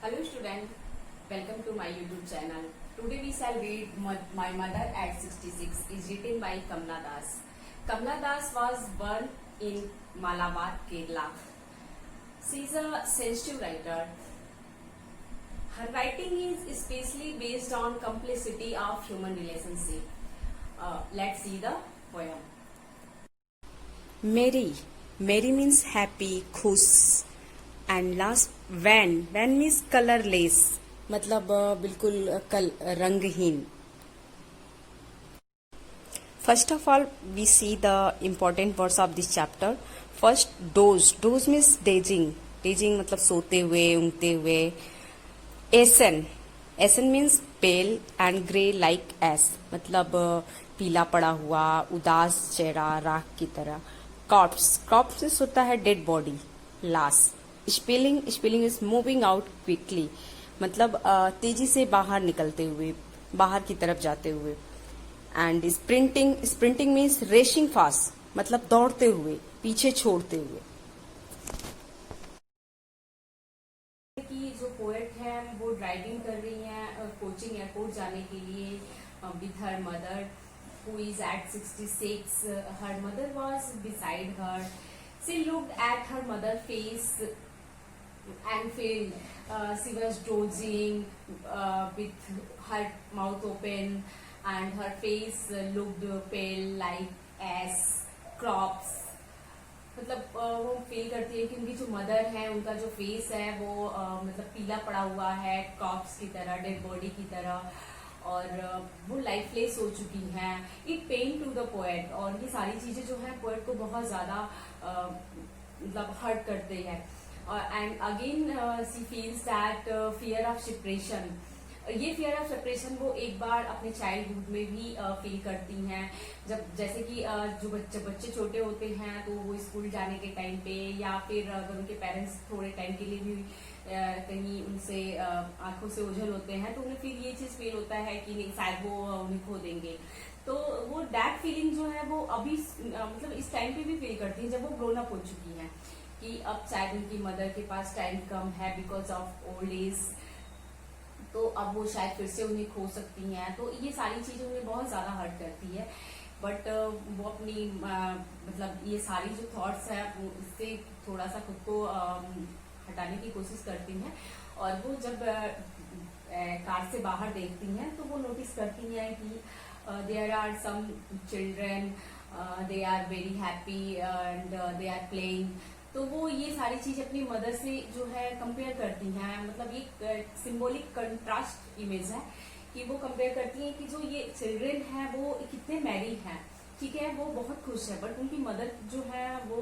Hello student, welcome to my YouTube channel. Today we shall read My Mother at 66 is written by Kamla Das. Kamla Das was born in Malabar, Kerala. She is a sensitive writer. Her writing is especially based on complexity of human relationship. Let's see the poem. Merry. Merry means happy, खुश. And last wan means colourless, मतलब बिल्कुल रंगहीन. First of all we see the important words of this chapter. First doze means dozing मतलब सोते हुए, ऊँगते हुए. Ashen means pale and grey like ash, मतलब पीला पड़ा हुआ, उदास चेहरा, राख की तरह. कॉर्प्स होता है डेड बॉडी, लाश. Spelling is moving out quickly, मतलब तेजी से बाहर निकलते हुए, बाहर की तरफ जाते हुए. And sprinting means racing fast, मतलब दौड़ते हुए, पीछे छोड़ते हुए. कि जो पोएट है वो ड्राइविंग कर रही हैं कोचिंग एयरपोर्ट जाने के लिए with her mother who is at 66. Her mother was beside her. She looked at her mother's face and felt she was dozing with her mouth open, and her face looked pale like ash crops. मतलब वो feel करती है कि उनकी जो mother है उनका जो फेस है वो मतलब पीला पड़ा हुआ है, क्रॉप्स की तरह, डेड बॉडी की तरह, और वो लाइफलेस हो चुकी हैं. It pain to the poet, और ये सारी चीजें जो है पोएट को बहुत ज्यादा मतलब हर्ट करते हैं. And again she feels that fear of separation. ये फियर ऑफ सेपरेशन वो एक बार अपने चाइल्डहुड में भी फील करती हैं. जब जैसे कि जो बच्चे छोटे होते हैं तो वो स्कूल जाने के टाइम पे, या फिर अगर उनके पेरेंट्स थोड़े टाइम के लिए भी कहीं उनसे आंखों से ओझल होते हैं तो उन्हें फिर ये चीज फील होता है कि नहीं, शायद वो उन्हें खो देंगे. तो वो दैट फीलिंग जो है वो अभी मतलब इस टाइम पे भी फील करती है जब वो ग्रोन अप हो चुकी हैं, कि अब शायद उनकी मदर के पास टाइम कम है बिकॉज ऑफ ओल्ड एज, तो अब वो शायद फिर से उन्हें खो सकती हैं. तो ये सारी चीजें उन्हें बहुत ज्यादा हर्ट करती है. बट वो अपनी मतलब ये सारी जो थॉट्स है उससे थोड़ा सा खुद को हटाने की कोशिश करती हैं. और वो जब कार से बाहर देखती हैं तो वो नोटिस करती हैं कि there are some children, they are very happy and they are playing. तो वो ये सारी चीज अपनी मदर से जो है कंपेयर करती हैं. मतलब ये सिंबॉलिक कंट्रास्ट इमेज है कि वो कंपेयर करती हैं कि जो ये चिल्ड्रन है वो कितने मैरिड हैं, ठीक है, वो बहुत खुश है, बट उनकी मदर जो है वो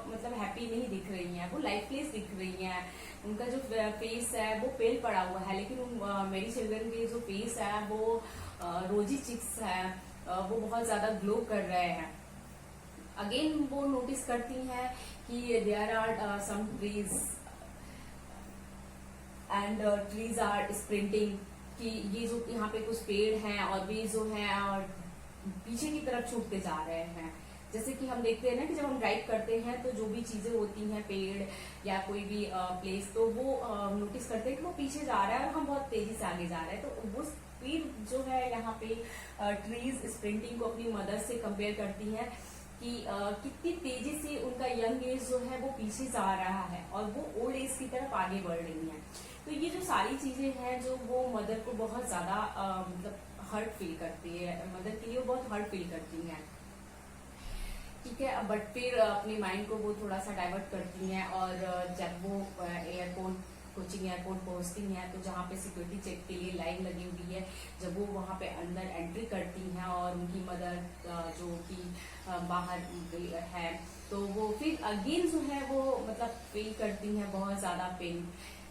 मतलब हैप्पी नहीं दिख रही हैं, वो लाइफलेस दिख रही हैं. उनका जो फेस है वो पेल पड़ा हुआ है, लेकिन मेरी चिल्ड्रन के जो फेस है वो रोजी चिक्स है, वो बहुत ज्यादा ग्लो कर रहे हैं. अगेन वो नोटिस करती हैं कि there are some trees and trees are sprinting, कि ये जो यहाँ पे कुछ पेड़ हैं और भी जो हैं और पीछे की तरफ छूटते जा रहे हैं. जैसे कि हम देखते हैं ना कि जब हम ड्राइव करते हैं तो जो भी चीजें होती हैं, पेड़ या कोई भी प्लेस, तो वो नोटिस करते हैं कि वो पीछे जा रहा है और हम बहुत तेजी से आगे जा रहे हैं. तो वो स्पीड जो है यहाँ पे ट्रीज स्प्रिंटिंग को अपनी मदर से कंपेयर करती है कि कितनी तेजी से उनका यंग एज जो है वो पीछे जा रहा है और वो ओल्ड एज की तरफ आगे बढ़ रही हैं. तो ये जो सारी चीजें हैं जो वो मदर को बहुत ज्यादा मतलब हर्ट फील करती है, मदर के लिए बहुत हर्ट फील करती हैं, ठीक है. बट फिर अपने माइंड को वो थोड़ा सा डाइवर्ट करती हैं, और जब वो कोचिंग एयरपोर्ट पहुंचती हैं तो जहाँ पे सिक्योरिटी चेक के लिए लाइन लगी हुई है, जब वो वहाँ पे अंदर एंट्री करती हैं और उनकी मदर जो कि बाहर है, तो वो फिर अगेन जो है वो मतलब फील करती हैं बहुत ज्यादा पेन,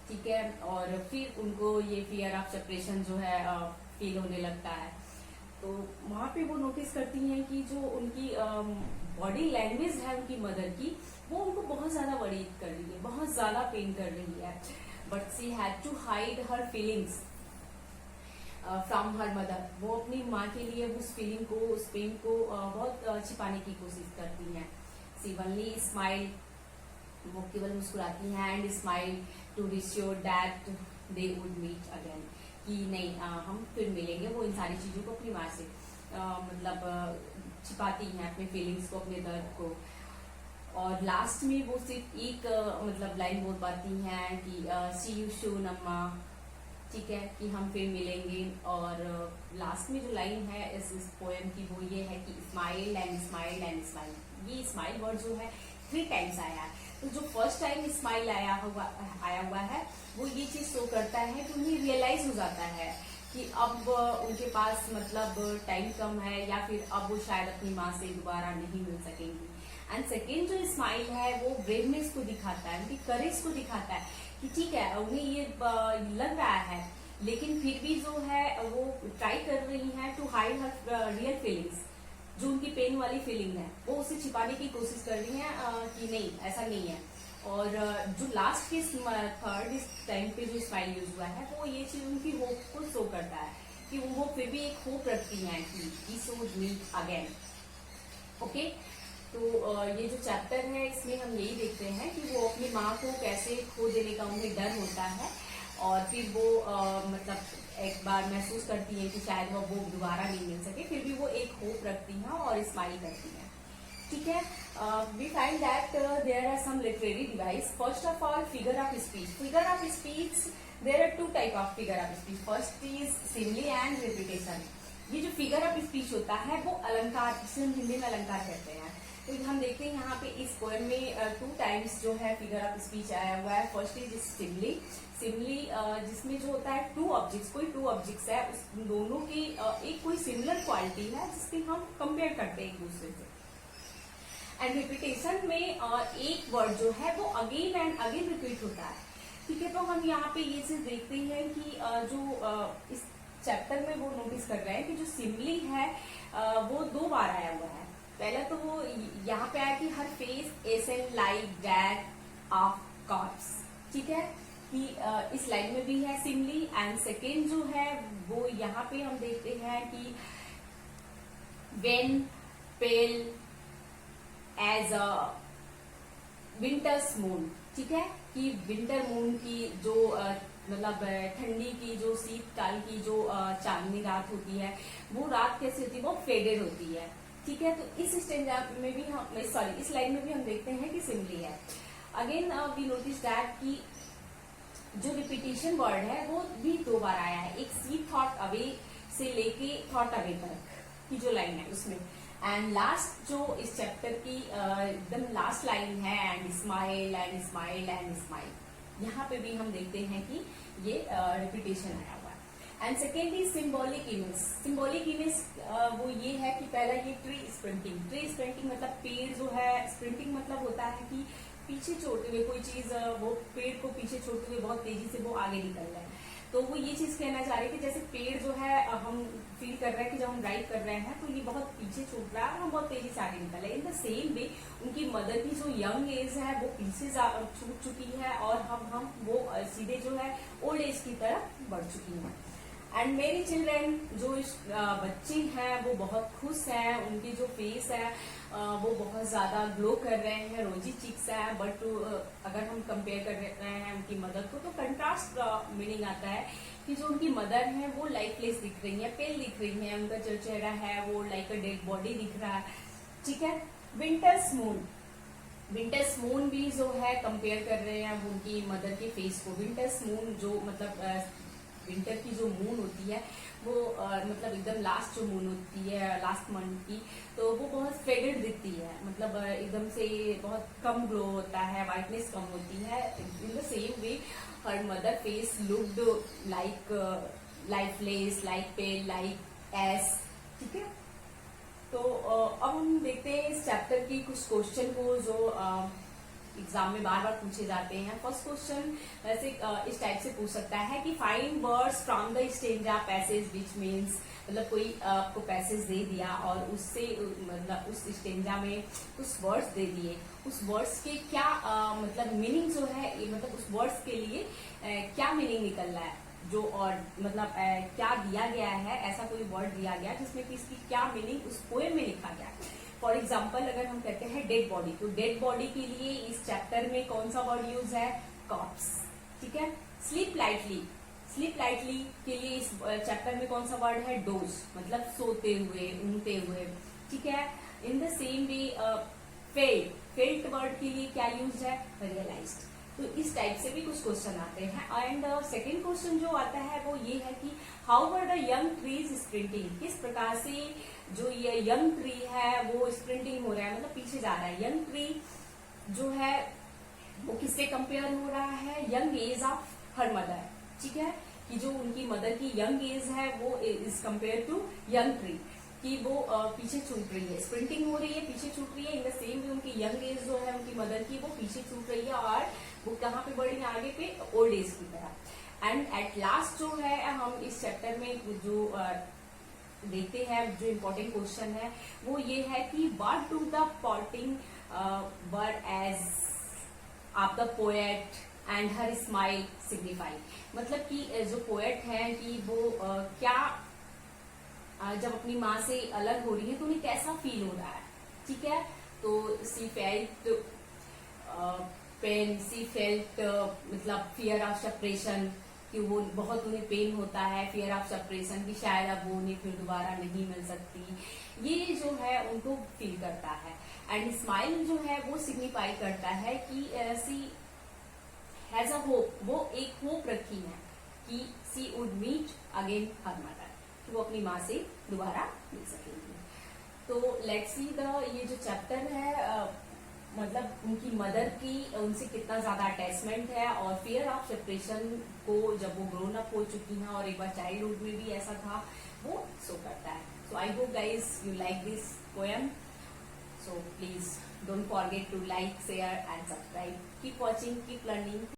ठीक है. और फिर उनको ये फियर ऑफ सेपरेशन जो है फील होने लगता है. तो वहां पे वो नोटिस करती हैं कि जो उनकी बॉडी लैंग्वेज है उनकी मदर की, वो उनको बहुत ज्यादा वरी कर रही है, बहुत ज्यादा पेन कर रही है. But she had to hide her feelings from her mother. वो अपनी माँ के लिए उस फीलिंग को, उस पेन को बहुत छिपाने की कोशिश करती हैं. शी ओनली स्माइल, वो केवल मुस्कुराती हैं and smile to reassure that they would meet again, कि नहीं हम फिर मिलेंगे। वो इन सारी चीजों को अपनी माँ से छिपाती हैं, अपने फीलिंग्स को, अपने दर्द को। और लास्ट में वो सिर्फ एक मतलब लाइन बोल पाती हैं कि सी यू सून अम्मा, ठीक है, कि हम फिर मिलेंगे। और लास्ट में जो लाइन है इस पोएम की वो ये है कि smile and smile and smile. ये स्माइल वर्ड जो है 3 टाइम्स आया है। तो जो फर्स्ट टाइम स्माइल आया हुआ है वो ये चीज शो करता है कि उन्हें रियलाइज हो जाता है कि अब उनके पास मतलब टाइम कम है, या फिर अब वो शायद अपनी माँ से दोबारा नहीं मिल सकेंगी। एंड सेकेंड जो स्माइल है वो ब्रेवनेस को दिखाता है, उनकी करेज को दिखाता है कि ठीक है, उन्हें ये लग रहा है लेकिन फिर भी जो है वो ट्राई कर रही हैं to hide her real feelings. जो उनकी पेन वाली फीलिंग है वो उसे छिपाने की कोशिश कर रही हैं कि नहीं ऐसा नहीं है। और जो लास्ट के थर्ड इस टाइम पे जो स्माइल यूज हुआ है वो ये चीज उनकी होप को शो करता है कि वो फिर भी एक होप रखती हैं कि this would meet again. Okay, तो ये जो चैप्टर है इसमें हम यही देखते हैं कि वो अपनी माँ को कैसे खो देने का उन्हें डर होता है, और फिर वो मतलब एक बार महसूस करती है कि शायद वो दोबारा नहीं मिल सके, फिर भी वो एक होप रखती हैं और स्माइल करती हैं। ठीक है, we find that there are some literary device. First of all, figure of speech. Figure of speech, there are 2 type of figure of speech. First is simile and repetition. ये जो figure of speech होता है वो अलंकार, जिसे हम हिंदी में अलंकार कहते हैं। तो हम देखते हैं यहाँ पे इस पोएम में 2 टाइम्स जो है फिगर ऑफ स्पीच आया हुआ है। First is simile. सिमिली जिसमें जो होता है 2 ऑब्जेक्ट्स, कोई 2 ऑब्जेक्ट्स है, उस दोनों की एक कोई सिमिलर क्वालिटी है जिसकी हम कंपेयर करते हैं एक दूसरे से। एंड रिपीटेशन में एक वर्ड जो है वो अगेन एंड अगेन रिपीट होता है। ठीक है, तो हम यहाँ पे ये चीज देखते हैं कि जो इस चैप्टर में वो नोटिस कर रहे हैं कि जो सिमिली है वो 2 बार आया हुआ है। पहला तो वो यहाँ पे आया कि her face as in like that of corpse. ठीक है, कि इस लाइन में भी है सिमिली। एंड सेकेंड जो है वो यहाँ पे हम देखते हैं कि when pale as a winter's moon. ठीक है, कि विंटर मून की जो मतलब ठंडी की जो शीतकाल की जो चांदनी रात होती है, वो रात कैसी होती है, वो फेडेड होती है। ठीक है, तो इस स्टेंजा में भी हम इस लाइन में भी हम देखते हैं कि सिमिली है। अगेन वी नोटिस दैट कि जो रिपीटेशन वर्ड है वो भी 2 बार आया है। एक सी थॉट अवे से लेके थॉट अवे तक की जो लाइन है उसमें। एंड लास्ट जो इस चैप्टर की एकदम लास्ट लाइन है, and smile and smile and smile, यहाँ पे भी हम देखते हैं कि ये रिपीटेशन आया हुआ है। And second is symbolic image. Symbolic image वो ये है कि पहला ये ट्री स्प्रिंटिंग। ट्री स्प्रिंटिंग मतलब पेड़ जो है, स्प्रिंटिंग मतलब होता है कि पीछे छोड़ते हुए कोई चीज, वो पेड़ को पीछे छोड़ते हुए बहुत तेजी से वो आगे निकल रहा है। तो वो ये चीज कहना चाह रहे हैं कि जैसे पेड़ जो है हम फील कर रहे हैं कि जब हम ड्राइव कर रहे हैं तो ये बहुत पीछे छूट रहा है और हम बहुत तेजी से आगे निकल रहे हैं। इन द सेम वे उनकी मदर की जो यंग एज है वो पीछे छूट चुकी है, और हम वो सीधे जो है ओल्ड एज की तरफ बढ़ चुकी है। एंड मेरी चिल्ड्रन, जो बच्चे हैं वो बहुत खुश हैं, उनकी जो फेस है वो बहुत ज्यादा ग्लो कर रहे हैं, रोजी चिक्स है। बट अगर हम कंपेयर कर रहे हैं उनकी मदर को तो कंट्रास्ट मीनिंग आता है कि जो उनकी मदर है वो लाइफलेस दिख रही है, पेल दिख रही है, उनका जो चेहरा है वो लाइक अ डेड बॉडी दिख रहा है। ठीक है, विंटर्स मून। विंटर्स मून भी जो है कंपेयर कर रहे हैं उनकी मदर के फेस को। विंटर्स मून जो मतलब विंटर की जो मून होती है वो मतलब एकदम लास्ट जो मून होती है लास्ट मंथ की, तो वो बहुत फेडेड दिखती है, मतलब एकदम से बहुत कम ग्लो होता है, वाइटनेस कम होती है। In the same way her mother face looked like lifeless, like pale, like as. ठीक है, तो अब हम देखते हैं इस चैप्टर की कुछ क्वेश्चन को जो एग्जाम में बार बार पूछे जाते हैं। फर्स्ट क्वेश्चन वैसे इस टाइप से पूछ सकता है कि find words from the stanza passage which means, मतलब कोई आपको पैसेज दे दिया और उससे मतलब उस स्टेंजा में कुछ वर्ड्स दे दिए, उस वर्ड्स के क्या मतलब मीनिंग जो है, मतलब उस वर्ड्स के लिए क्या मीनिंग निकल रहा है, जो और मतलब क्या दिया गया है, ऐसा कोई वर्ड दिया गया जिसमें कि इसकी क्या मीनिंग उस पोएम में लिखा गया। फॉर एग्जाम्पल अगर हम कहते हैं डेड बॉडी, तो डेड बॉडी के लिए इस चैप्टर में कौन सा वर्ड यूज है, कॉर्प्स। ठीक है, स्लीप लाइटली, स्लीप लाइटली के लिए इस चैप्टर में कौन सा वर्ड है, डोज, मतलब सोते हुए, ऊँगते हुए, ठीक है। In the same way felt word के लिए क्या यूज है, रियलाइज्ड। तो इस टाइप से भी कुछ क्वेश्चन आते हैं। एंड सेकेंड क्वेश्चन जो आता है वो ये है कि how were the young trees sprinting, किस प्रकार से जो ये यंग ट्री है वो स्प्रिंटिंग हो रहा है, मतलब पीछे जा रहा है। यंग ट्री जो है वो किससे कंपेयर हो रहा है, young age of her mother, ठीक है, कि जो उनकी मदर की यंग एज है वो is compare to young tree, कि वो पीछे छूट रही है, स्प्रिंटिंग हो रही है, पीछे छूट रही है। इन द सेम वे उनकी यंग एज जो है उनकी मदर की वो पीछे छूट रही है, और वो कहाँ पे बढ़ी है, आगे पे ओल्ड एज की तरह। एंड एट लास्ट जो है हम इस चैप्टर में जो देखते हैं, जो इम्पोर्टेंट क्वेश्चन है वो ये है कि what do the parting word age of the poet and her smile signify, मतलब कि जो पोएट है कि वो क्या जब अपनी माँ से अलग हो रही है तो उन्हें कैसा फील हो रहा है, ठीक है। तो she felt pain, she felt मतलब फियर ऑफ सेपरेशन, कि वो बहुत उन्हें पेन होता है, फियर ऑफ सेपरेशन, कि शायद अब वो उन्हें फिर दोबारा नहीं मिल सकती, ये जो है उनको फील करता है। एंड स्माइल जो है वो सिग्निफाई करता है कि सी हैज अ होप, वो एक होप रखी है कि she would meet again her mother, कि वो अपनी माँ से दोबारा मिल सकेंगी। तो लेट्स सी द ये जो चैप्टर है मतलब उनकी मदर की उनसे कितना ज्यादा अटैचमेंट है, और फियर ऑफ सेपरेशन को जब वो ग्रोन अप हो चुकी हैं और एक बार चाइल्डहुड में भी ऐसा था, वो शो करता है। So I hope guys you like this poem, so please don't forget to like, share and subscribe. Keep watching, keep learning.